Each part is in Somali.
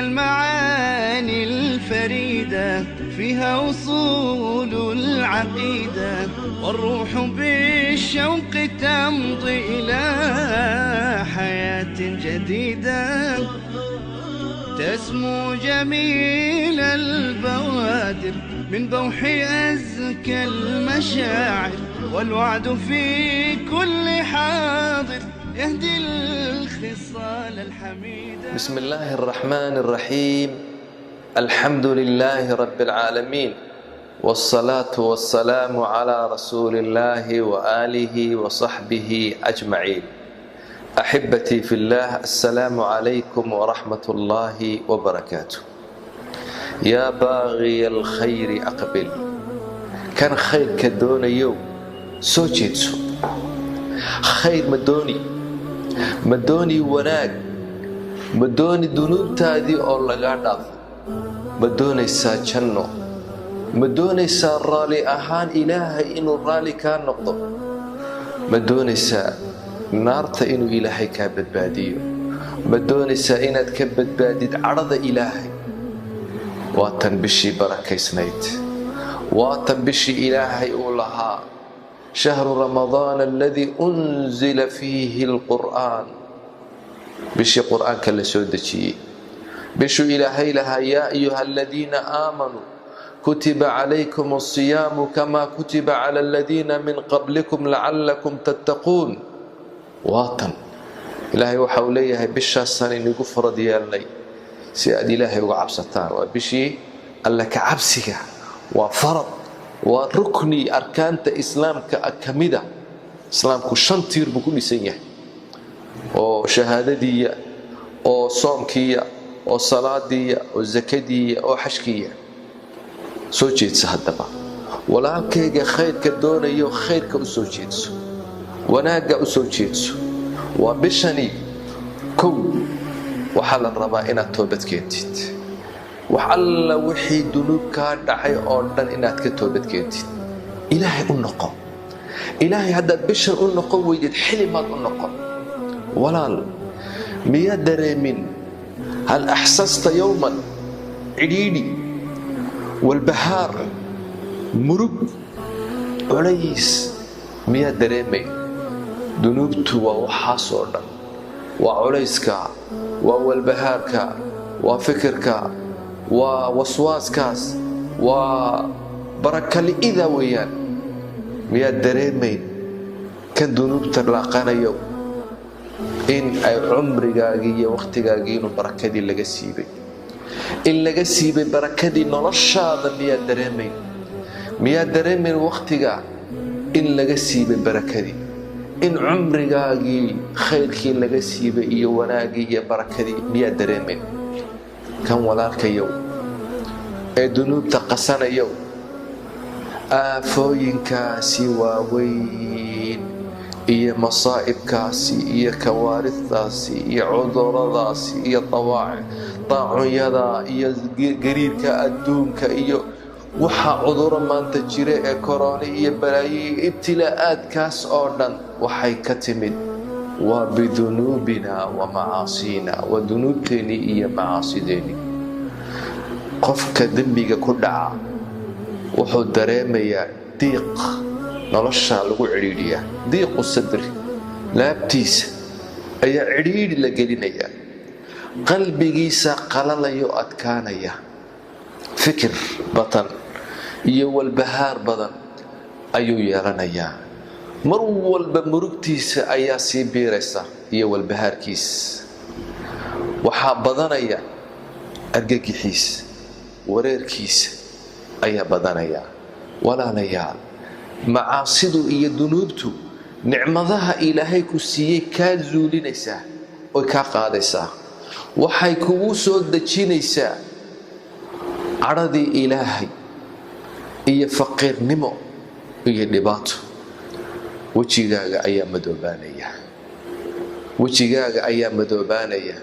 المعاني الفريدة فيها أصول العقيدة، والروح بالشوق تمضي إلى حياة جديدة، تسمو جميل البوادر من بوح أزكى المشاعر، والوعد في كل حاضر يهدي الخصال الحميدة. بسم الله الرحمن الرحيم. الحمد لله رب العالمين، والصلاة والسلام على رسول الله وآله وصحبه أجمعين. أحبتي في الله، السلام عليكم ورحمة الله وبركاته. يا باغي الخير أقبل. كان خير كدون يوم سوجيتسو خير مدوني وناك، مدوني ذنوب تادي أو لغادف، مدوني ساجنو، مدوني سارالي أهان إلهي إنو رالي كان نقضب، مدوني سا نارت إنو إلهي كابد باديو، مدوني سا إناد كابد باديد عرض إلهي. واتن بشي بركة سنيت، واتن بشي إلهي أولها شهر رمضان الذي أنزل فيه القرآن. بشي قرآن كلا سودتي بشو إلهي لها يا أيها الذين آمنوا كتب عليكم الصيام كما كتب على الذين من قبلكم لعلكم تتقون. واتن إلهي وحوليها بشا السنين يقفر ديالي سياد إلهي وعبستان، وبشي ألا كعبسك وفرض وركني أركانت إسلامك أكمدة. إسلامك شنطير بكل سنة، أو شهادة أو صومكية أو صلاة أو زكاة أو حشكية. سوجيت سهدبا ولا كيجا خير كدون يو خير كأسوجيت وناجا أسوجيت وبشني كو وحل الربا إن توبت كيتيت، وحل وحي ذنوبك دحي أردن إن توبت كيتيت. إلهي النقى، إلهي هذا بشر النقى ويجد حلمات النقى. ولا ميادر من هل أحسست يوما عديدي والبهار مرق عليس ميادر من ذنوبت وحاصرنا وعليسك والبهارك وفكرك ووسواسك وبركة إذا ويان ميادر من كان ذنوب تلاقانا يوم إن عمري وقتي بركدي اللي جسيبي إلا جسيبي بركدي نرشاد مياد دريمين وقتي إلا جسيبي بركدي إن عمري خيرك اللي جسيبي يوناجي بركدي مياد دريمين كان ولارك يوم الذنوب تقسنا يوم آفوينك سواوين iyo masaa'ibkaasi iyo kawaaridaasi iyo cuduradaasi iyo daacunyada iyo gariirka adduunka iyo waxa cuduro maanta jira ee korona iyo balaayi ibtilaa'aadkaas oo dhan waxay ka timid waa bidunuubina wa macaasina wa dunuubteeni iyo macaasideeni. qofka dembiga ku dhaca wuxuu dareemayaa diiq nolosha lagu ciriiriya, diiqu sadri laabtiisa ayaa ciriiri la gelinaya, qalbigiisa qalalayo adkaanaya, fikir badan iyo walbahaar badan ayuu yeelanayaa. mar walba murugtiisa ayaa sii biiraysa iyo walbahaarkiisa. waxaa badanaya argagixiisa, wareerkiisa ayaa badanaya. walaalayaal, macaasidu iyo dunuubtu nicmadaha ilaahay ku siiyey kaa zuulinaysaa oo kaa qaadaysaa. waxay kugu soo dejinaysaa cadhadii ilaahay iyo faqiirnimo iyo dhibaato. wejigaaga ayaa madoobaanaya,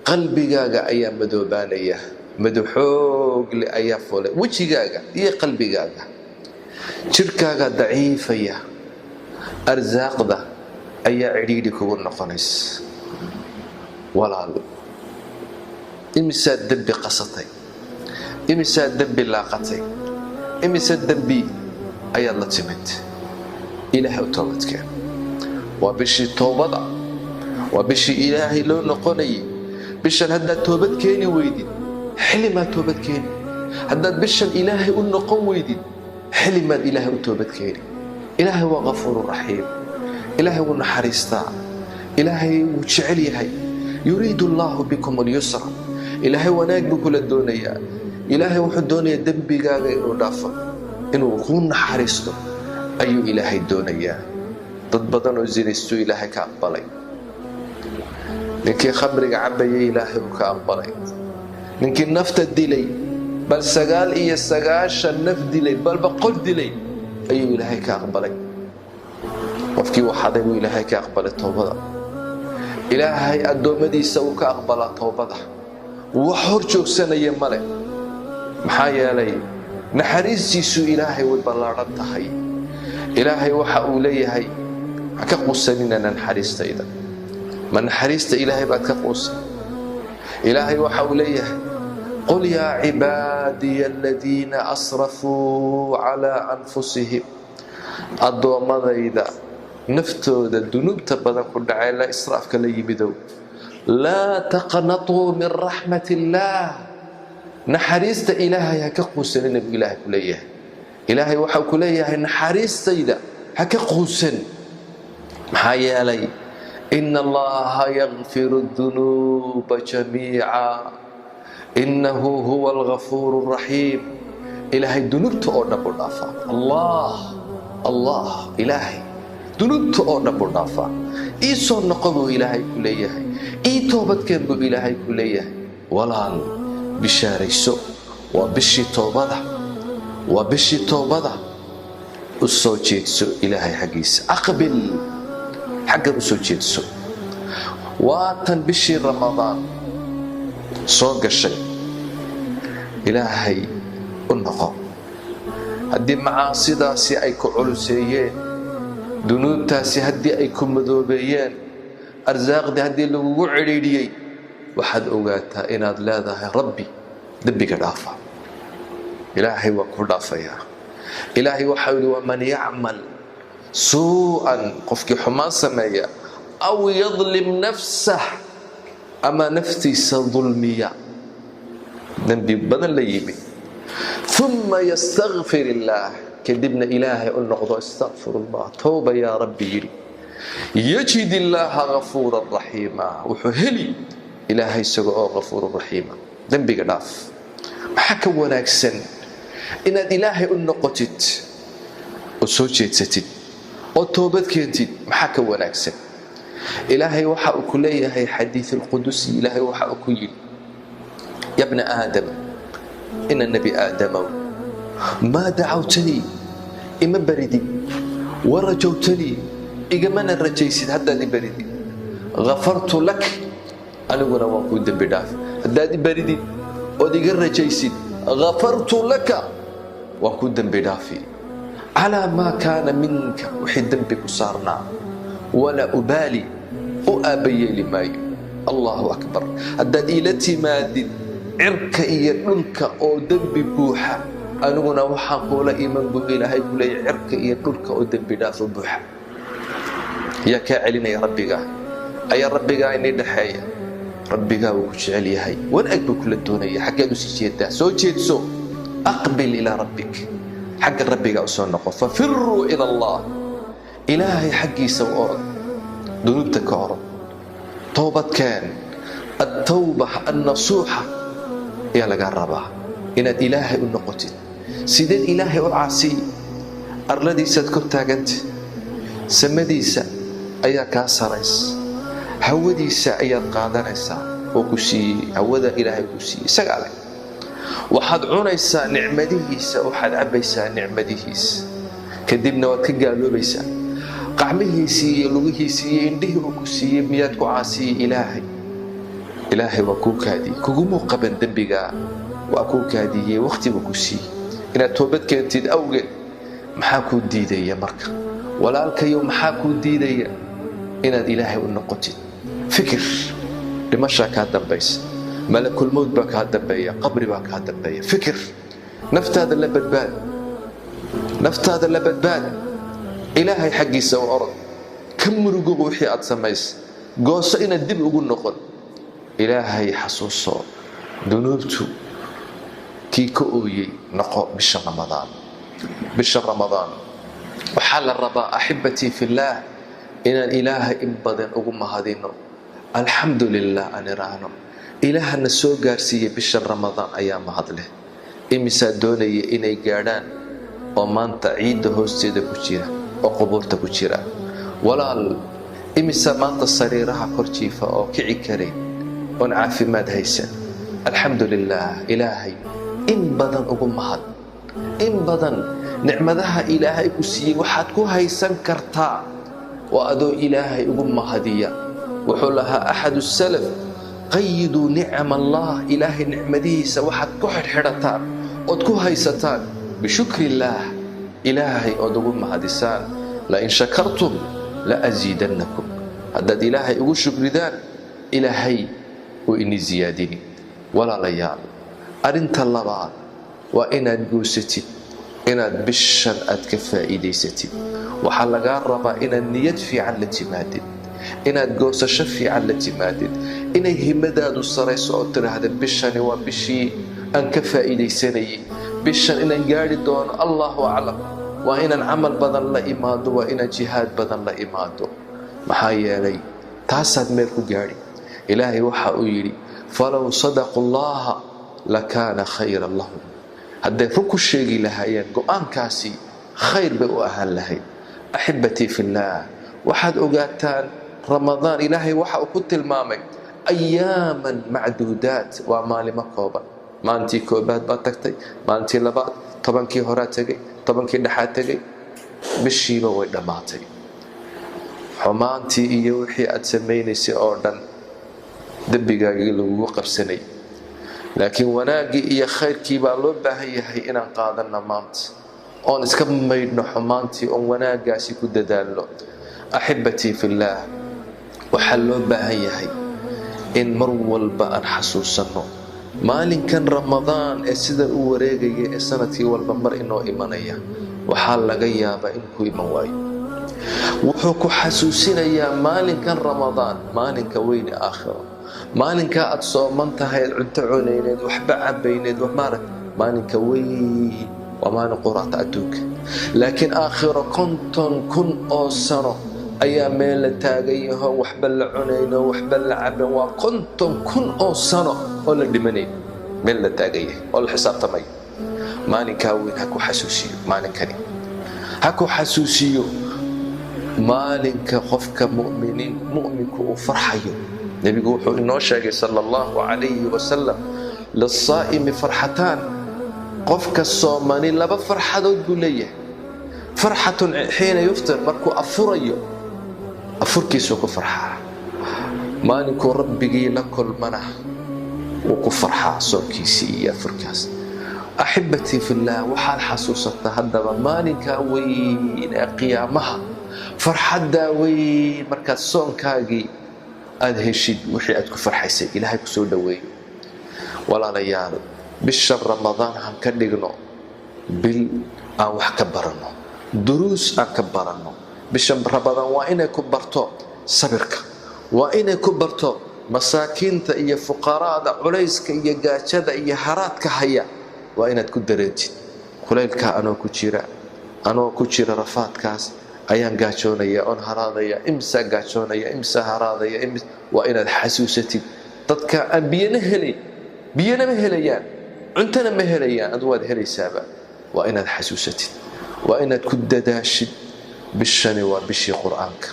qalbigaaga ayaa madoobaanaya, madaxoog le ayaa fulay wejigaaga iyo qalbigaaga. jirkaaga daciifaya, arsaaqda ayaa cidhiidhi kugu noqonaysa. walaal, imisaad dembi qasatay, imisaad dembi laaqatay, imise dembi ayaad la timid. ilaahay u toobadkeen. waa bishii toobada, waa bishii ilaahay loo noqonayay. bishan haddaad toobad keeni weydid, xilli maad toobad keeni. haddaad bishan ilaahay u noqon weydid, xilli maad ilaahay u toobad keeni. ilaahay waa ghafuuru raxiim. ilaahay wuu naxariistaa. ilaahay wuu jecel yahay. yuriidu allaahu bikum alyusra. ilaahay wanaag buu kula doonayaa. ilaahay wuxuu doonayaa dembigaaga inuu dhaafo, inuu kuu naxariisto ayuu ilaahay doonayaa. dad badan oo zinaystuu ilaahay ka aqbalay. ninkii khamriga cabayay ilaahay uu ka aqbalay. ninkii nafta dilay, bal 99 naf dilay, bal 100 dilay ayuu ilaahay ka aqbalay. qofkii waxaday buu ilaahay ka aqbalay toobada. ilaahay addoommadiisa uu ka aqbalaa toobada. wax hor joogsanaya male. maxaa yeelay naxariistiisu ilaahay way ballaaran tahay. ilaahay waxa uu leeyahay ha ka quusanina naxariistayda. ma naxariista ilaahay baad ka quusan? ilaahay waxa uu leeyahay qul yaa cibaadiya aladiina asrafuu calaa anfusihim. addoommadayda naftooda dunuubta badan ku dhacay la israafka la yimidow, laa taqnatuu min raxmat illaah. naxariista ilaahay ha ka quusanina buu ilaahay ku leeyahay. ilaahay waxau ku leeyahay naxariistayda ha ka quusan. maxaa yeelay ina allaha yakfiru dunuuba jamiica inahu huwa alghafuuru raxiim. ilaahay dunuubta oo dhan buu dhaafaa. allah ilaahay dunuubta oo dhan buu dhaafaa. ii soo noqo buu ilaahay ku leeyahay. ii toobadkeen buu ilaahay ku leeyahay. walaal bishaarayso, waa bishii toobada. waa bishii toobada. u soo jeedso ilaahay xaggiisa. aqbil, xaggan u soo jeedso. waa tan bishii ramadaan soo gashay. ilaahay u noqo. haddii macaasidaasi ay ku culuseeyeen, dunuubtaasi haddii ay ku madoobeeyeen, arsaaqdii haddii lagugu cidhiidhiyey, waxaad ogaataa inaad leedahay rabbi dembiga dhaafa. ilaahay waa ku dhaafayaa. ilaahay waxau yidhi waman yacmal suu'an, qofkii xumaan sameeya, aw yadlim nafsah, ama naftiisa dulmiya, dembi badan la yimi, uma yastakfir illaah, kadibna ilaahay u noqdo astaqfirullah, tooba yaa rabbi yidhi, yajid illaaha ghafuuran raxiima, wuxuu heli ilaahay isaga oo ghafuurun raxiima. dembiga dhaaf. maxaa ka wanaagsan inaad ilaahay u noqotid oo soo jeedsatid oo toobad keentid? maxaa ka wanaagsan? ilaahay waxa uu ku leeyahay xadiid alqudusi. ilaahay waxa uu ku yidhi ya bna aadam, ina nebi aadamow, maa dacawtanii, ima baridid, warajawtanii, igamana rajaysid haddaad i baridid, ghafartu lak, aniguna waan kuu dembi dhaaf. haddaad i baridid ood iga rajaysid, ghafartu laka, waan kuu dembi dhaafi. calaa maa kaana minka, wixii dembi ku saarnaa, walaa ubaali, u aabbayeeli maayo. allahu akbar. haddaad iila timaadid cirka iyo dhulka oo dembi buuxa, aniguna waxaan kuula iman buu ilaahay ku leeyahay cirka iyo dhulka oo dembi dhaafo buuxa. yaa kaa celinaya rabbigaa? ayaa rabbigaa inii dhexeeya. rabbigaa wuu ku jecel yahay, wanaag buu kula doonaya. xaggeed u sii jeedaa? soo jeedso. aqbil ilaa rabbik, xagga rabbigaa u soo noqo. fafiruu ila allah, ilaahay xaggiisa u orod. dunuubta ka orod. toobadkeen. attawba annasuuxa ayaa lagaa rabaa inaad ilaahay u noqotid. sideed ilaahay u caasiy? arladiisaad kor taaganta, samadiisa ayaa kaa saraysa, hawadiisa ayaad qaadanaysaa oo ku siiyey. hawada ilaahay ku siiyey isagaa leh. waxaad cunaysaa nicmadihiisa, waxaad cabbaysaa nicmadihiisa, kadibna waad ka gaaloobaysaa. qacmihiisii iyo lugihiisii iyo indhihii uu ku siiyey miyaad ku caasiyey ilaahay? ilaahay waa kuu kaadiyey. kugumuu qaban dembigaa, waa kuu kaadiyey, wakhtiguu ku siiyey inaad toobad keentid awgeed. maxaa kuu diidaya marka walaalkayo? maxaa kuu diidaya inaad ilaahay u noqotid? fikir. dhimashaa kaa dambaysa, malakul mawt baa kaa dambeeya, qabri baa kaa dambeeya. fikir, naftaada la badbaad, naftaada la badbaad. ilaahay xaggiisa u orod, ka murugo wixii aad samaysay, gooso inaad dib ugu noqon. ilaahay xasuuso, dunuubtu kii ka ooyey noqo bisha ramadaan. bisha ramadaan waxaa la rabaa axibatii fillaah inaan ilaahay in badan ugu mahadino, alxamdu lilah aan iraahno. ilaahana soo gaarsiiyey bisha ramadaan ayaa mahad leh. imisaa doonaya inay gaadhaan oo maanta ciidda hoosteeda ku jira oo qubuurta ku jira? walaal, imisa maanta sariiraha kor jiifa oo kici karayn oon caafimaad haysan? alxamdu lilah, ilaahay in badan ugu mahad. in badan nicmadaha ilaahay ku siiyey waxaad ku haysan kartaa waa adoo ilaahay ugu mahadiya. wuxuu lahaa axadu salaf, qayiduu nicama allah, ilaahay nicmadihiisa waxaad ku xidhxidhataan ood ku haysataan bishukri illaah, ilaahay ood ugu mahadisaan. lain shakartum la asiidannakum, haddaad ilaahay ugu shukridaan ilaahay uu ini ziyaadini. walaalayaal, arrinta labaad waa inaad guursatid, inaad bishan aad ka faa'iidaysatid. waxaa lagaa rabaa inaad niyad fiican la timaadid, inaad goosasho fiican la timaadid, inay himadaadu sarayso oo tidhaahda bishani waa bishii aan ka faa'iidaysanayay, bishan inaan gaari doono allahu aclam. waa inaan camal badan la imaado, waa inaan jihaad badan la imaado. maxaa yeelay taasaad meel ku gaadhi. ilaahay waxa uu yidhi falow sadaqu llaha lakaana khayran lahum, hadday run ku sheegi lahaayeen go'aankaasi khayr bay u ahaan lahayd. axibatii fillaah, waxaad ogaataan ramadaan ilaahay waxa uu ku tilmaamay ayaaman macduudaat, waa maalimo kooban. maalintii koobaad baad tagtay, maalintii labaad, tobankii horaa tegay, tobankii dhexaad tegay, bishiiba way dhammaatay. xumaantii iyo wixii aad samaynaysay oo dhan dembigaagii lagugu qabsanay. laakiin wanaaggii iyo khayrkii baa loo baahan yahay inaan qaadanno maanta, oon iska maydhno xumaantii, oon wanaaggaasi ku dadaalno. axibatii fillaah, waxaa loo baahan yahay in mar walba aan xasuusanno maalinkan ramadaan ee sida u wareegaya ee sanadkii walba mar inoo imanaya. waxaa laga yaabaa in ku iman waayo. wuxuu ku xasuusinayaa maalinkan ramadaan, maalinka weyne aakhiro, maalinkaa aad sooman tahay, aad cunto cunayneed, waxba cabayneed, maalinka weyn waa maalin quraata adduunka. laakiin aakhiro 50,000 oo sano ayaa meel la taagan yaho, waxba la cunayno, waxba la caban. waa 50,000 oo sano oo la dhimanay, meel la taagan yahay oo la xisaabtamay. maalinkaa weyn ha ku xasuusiyo, maalinkani ha ku xasuusiyo maalinka qofka mu'minku uu farxayo. nebigu wuxuu inoo sheegay sala allahu calayhi wasalam, lisaa'imi farxataan, qofka soomani laba farxadood buu leeyahay. farxatun xiina yuftir, markuu afurayo, afurkiisuu ku farxaa. maalinkuu rabbigii la kulmana wuu ku farxaa soonkiisii iyo afurkaas. axibatii fillaah, waxaad xasuusataa haddaba maalinkaa weyn ee qiyaamaha, farxaddaa weyn markaad soonkaagii aad heshid wixii aad ku farxaysay, ilaahay ku soo dhoweeyo. walaalayaal, bisha ramadaan han ka dhigno bil aan wax ka baranno, duruus aan ka baranno. bisha ramadaan waa inay ku barto sabirka, waa inay ku barto masaakiinta iyo fuqaraada culayska iyo gaajada iyo haraadka haya. waa inaad ku dareentid kulaylkaa anoo ku jira rafaadkaas ayaan gaajoonaya, oon haraadaya, imsaa gaajoonaya, imsaa haraadaya. waa inaad xasuusatid dadka aan biyana ma helayaan, cuntana ma helayaan, adu waad helaysaaba. waa inaad xasuusatid, waa inaad ku dadaashid. bishani waa bishii qur'aanka,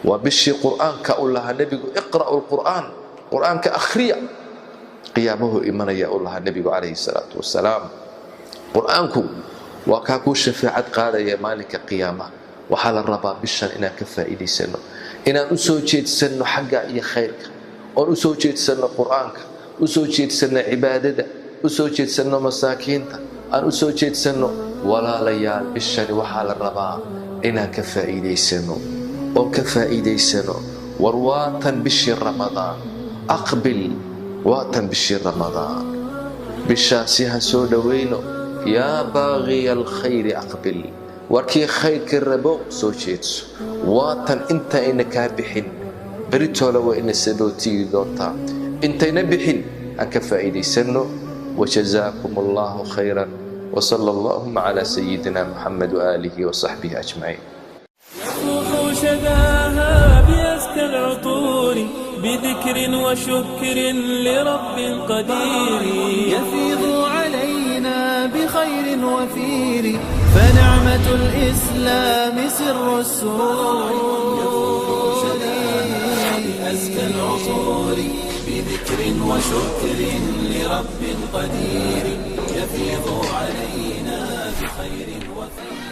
waa bishii qur'aanka u lahaa nebigu iqra'u lqur'aan, qur'aanka akhriya. qiyaamuhu imanaya u lahaa nebigu calayhi salaatu wasalaam. qur'aanku waa kaa kuu shafaacad qaadaya maalinka qiyaamaha. waxaa la rabaa bishan inaan ka faa'iidaysano, inaan u soo jeedsanno xagga iyo khayrka, oon u soo jeedsanno qur'aanka, u soo jeedsanno cibaadada, u soo jeedsanno masaakiinta, aan u soo jeedsanno. walaalayaal, bishani waxaa la rabaa inaan ka faa'iidaysano, oon ka faa'iidaysano. warwaatan bishii ramadaan, aqbil waatan bishii ramadaan bishaasi ha soo dhoweyno yaa baaqiya alkhayri aqbil warkii khayrka rabo soo jeedso waatan intayna kaa bixin beritoola waa ina sabootiyi doontaa intayna bixin aan ka faa'iidaysano وجزاكم الله خيرا وصلى اللهم على سيدنا محمد وآله وصحبه أجمعين. يفوح شذاها بأزكى العطور بذكر وشكر لرب قدير يفيض علينا بخير وفير فنعمة الإسلام سر السرور أزكى العطور بذكر وشكر لرب قدير يفيض علينا بخير وفير